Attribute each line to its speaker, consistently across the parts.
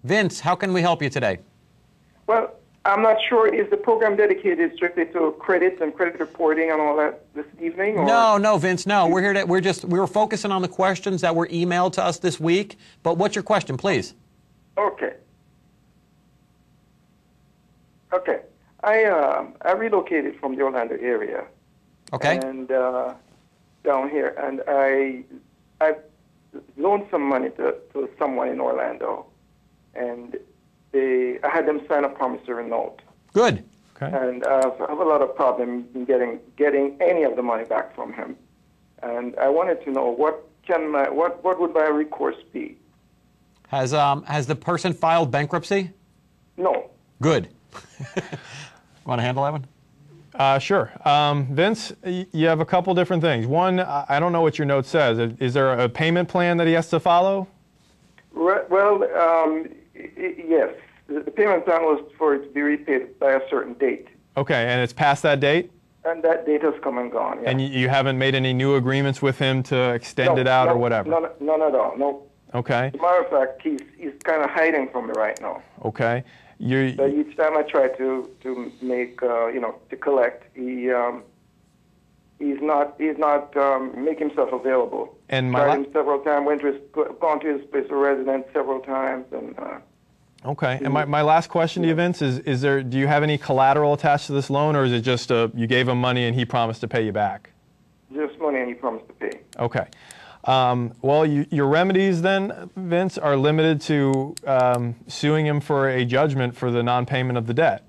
Speaker 1: Vince, how can we help you today?
Speaker 2: Well, I'm not sure. Is the program dedicated strictly to credit and credit reporting and all that this evening? Or?
Speaker 1: No, Vince, no. We're here we were focusing on the questions that were emailed to us this week. But what's your question, please?
Speaker 2: Okay. Okay. I relocated from the Orlando area.
Speaker 1: Okay.
Speaker 2: And down here, and I loaned some money to someone in Orlando, and I had them sign a promissory note.
Speaker 1: Good.
Speaker 3: Okay.
Speaker 2: And I have a lot of problem in getting any of the money back from him. And I wanted to know what would my recourse be?
Speaker 1: Has the person filed bankruptcy?
Speaker 2: No.
Speaker 1: Good. Want to handle that one?
Speaker 3: Sure. Vince, you have a couple different things. One, I don't know what your note says. Is there a payment plan that he has to follow?
Speaker 2: Well, yes. The payment plan was for it to be repaid by a certain date.
Speaker 3: Okay, and it's past that date?
Speaker 2: And that date has come and gone, yeah.
Speaker 3: And you haven't made any new agreements with him to extend it out or whatever?
Speaker 2: None at all, no.
Speaker 3: Okay.
Speaker 2: As a matter of fact, he's kind of hiding from me right now.
Speaker 3: Okay.
Speaker 2: So each time I try to make, to collect, he's not making himself available.
Speaker 3: And
Speaker 2: tried him several times, gone to his place of residence several times, and.
Speaker 3: Okay. And my last question to you, Vince, do you have any collateral attached to this loan, or is it just you gave him money and he promised to pay you back?
Speaker 2: Just money and he promised to pay.
Speaker 3: Okay. Well, your remedies then, Vince, are limited to suing him for a judgment for the non-payment of the debt.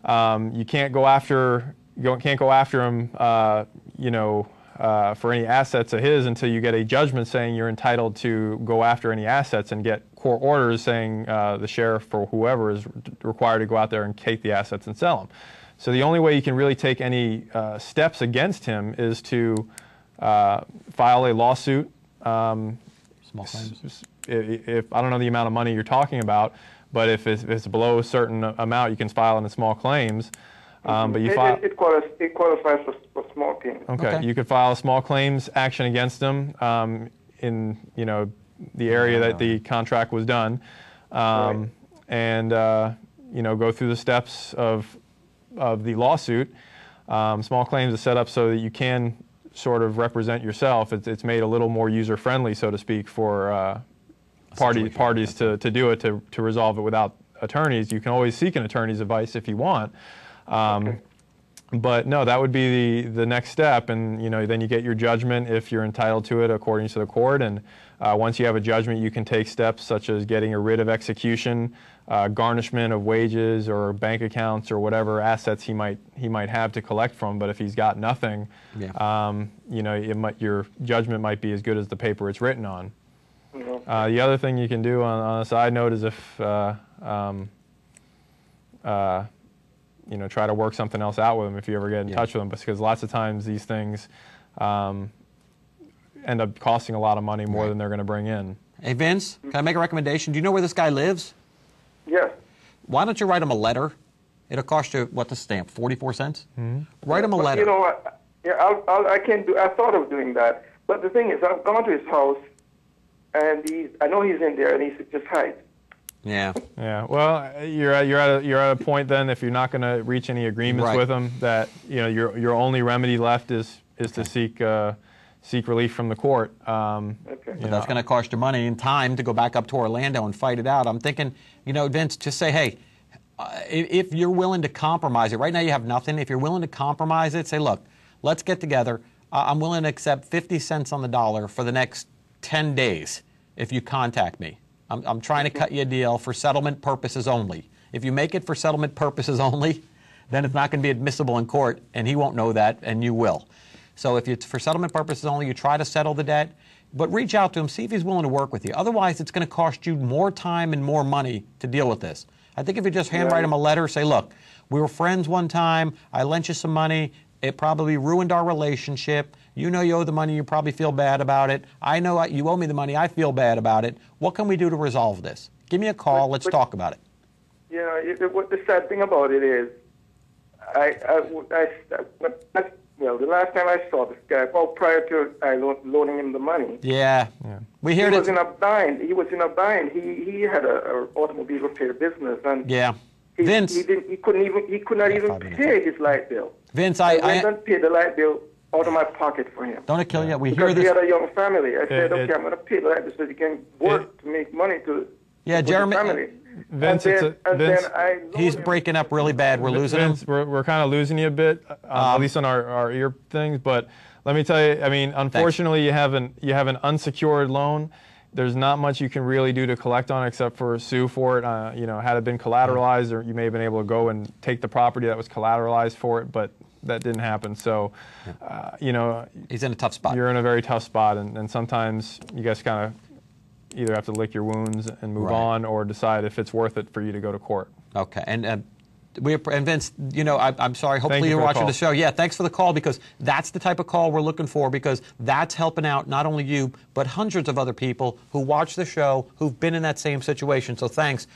Speaker 3: You can't go after him, for any assets of his until you get a judgment saying you're entitled to go after any assets and get court orders saying the sheriff or whoever is required to go out there and take the assets and sell them. So the only way you can really take any steps against him is to file a lawsuit.
Speaker 1: Small claims.
Speaker 3: If I don't know the amount of money you're talking about, but if it's below a certain amount, you can file in the small claims. But you file.
Speaker 2: It qualifies for small claims.
Speaker 3: Okay. You could file a small claims action against them in the area that the contract was done, and go through the steps of the lawsuit. Small claims is set up so that you can sort of represent yourself. It's made a little more user-friendly, so to speak, for parties to do it, to resolve it without attorneys. You can always seek an attorney's advice if you want. But no, that would be the next step, and then you get your judgment if you're entitled to it according to the court. And once you have a judgment, you can take steps such as getting a writ of execution, garnishment of wages or bank accounts or whatever assets he might have to collect from. But if he's got nothing, your judgment might be as good as the paper it's written on. The other thing you can do on a side note is if try to work something else out with them if you ever get in touch with them, because lots of times these things end up costing a lot of money more than they're going to bring in.
Speaker 1: Hey, Vince, can I make a recommendation? Do you know where this guy lives?
Speaker 2: Yes.
Speaker 1: Why don't you write him a letter? It'll cost you, what, the stamp, 44 cents?
Speaker 3: Mm-hmm.
Speaker 1: Write him a letter.
Speaker 2: You know what? Yeah, I thought of doing that. But the thing is, I've gone to his house, and I know he's in there, and he just hides.
Speaker 1: Yeah.
Speaker 3: Yeah. Well, you're at a point then, if you're not going to reach any agreements with him, that your only remedy left is to seek relief from the court.
Speaker 1: But that's going to cost you money and time to go back up to Orlando and fight it out. I'm thinking, Vince, just say, hey, if you're willing to compromise it, right now you have nothing. If you're willing to compromise it, say, look, let's get together. I'm willing to accept 50 cents on the dollar for the next 10 days if you contact me. I'm trying to cut you a deal for settlement purposes only. If you make it for settlement purposes only, then it's not going to be admissible in court, and he won't know that, and you will. So if it's for settlement purposes only, you try to settle the debt, but reach out to him, see if he's willing to work with you. Otherwise, it's going to cost you more time and more money to deal with this. I think if you just handwrite him a letter, say, look, we were friends one time, I lent you some money, it probably ruined our relationship. You know you owe the money, you probably feel bad about it. I know you owe me the money, I feel bad about it. What can we do to resolve this? Give me a call, let's talk about it.
Speaker 2: What the sad thing about it is, well, the last time I saw this guy, well, prior to I loaning him the money,
Speaker 1: Yeah. We hear
Speaker 2: he
Speaker 1: it.
Speaker 2: was in a bind. He was in a bind. He had a automobile repair business, and
Speaker 1: Yeah.
Speaker 2: he
Speaker 1: Vince.
Speaker 2: he could not even
Speaker 1: 5 minutes
Speaker 2: pay his light bill.
Speaker 1: Vince,
Speaker 2: I went
Speaker 1: I
Speaker 2: and paid the light bill out of my pocket for him.
Speaker 1: don't it kill you? We hear
Speaker 2: Because he
Speaker 1: this.
Speaker 2: had a young family. I said,
Speaker 3: It-
Speaker 2: okay, I'm going to pay the light bill so he can work to make money to
Speaker 1: Yeah,
Speaker 2: support the
Speaker 1: Jeremy-
Speaker 2: family.
Speaker 3: Vince,
Speaker 2: and
Speaker 3: it's
Speaker 2: then,
Speaker 3: a-
Speaker 2: and
Speaker 3: Vince,
Speaker 2: then I loaned
Speaker 1: He's
Speaker 2: him.
Speaker 1: breaking up really bad. We're losing him.
Speaker 3: Vince, we're kind of losing you a bit, at least on our ear things. But let me tell you, I mean, unfortunately, you have an unsecured loan. There's not much you can really do to collect on it except for sue for it. You know, had it been collateralized, or you may have been able to go and take the property that was collateralized for it, but that didn't happen. So, you know,
Speaker 1: He's in a tough spot.
Speaker 3: you're in a very tough spot, and sometimes you guys kind of either have to lick your wounds and move
Speaker 1: Right.
Speaker 3: on, or decide if it's worth it for you to go to court.
Speaker 1: Okay, and Vince, you know, I'm sorry. Hopefully
Speaker 3: you
Speaker 1: you're
Speaker 3: for the
Speaker 1: watching
Speaker 3: call.
Speaker 1: the show. Yeah, thanks for the call, because that's the type of call we're looking for, because that's helping out not only you but hundreds of other people who watch the show who've been in that same situation. So thanks.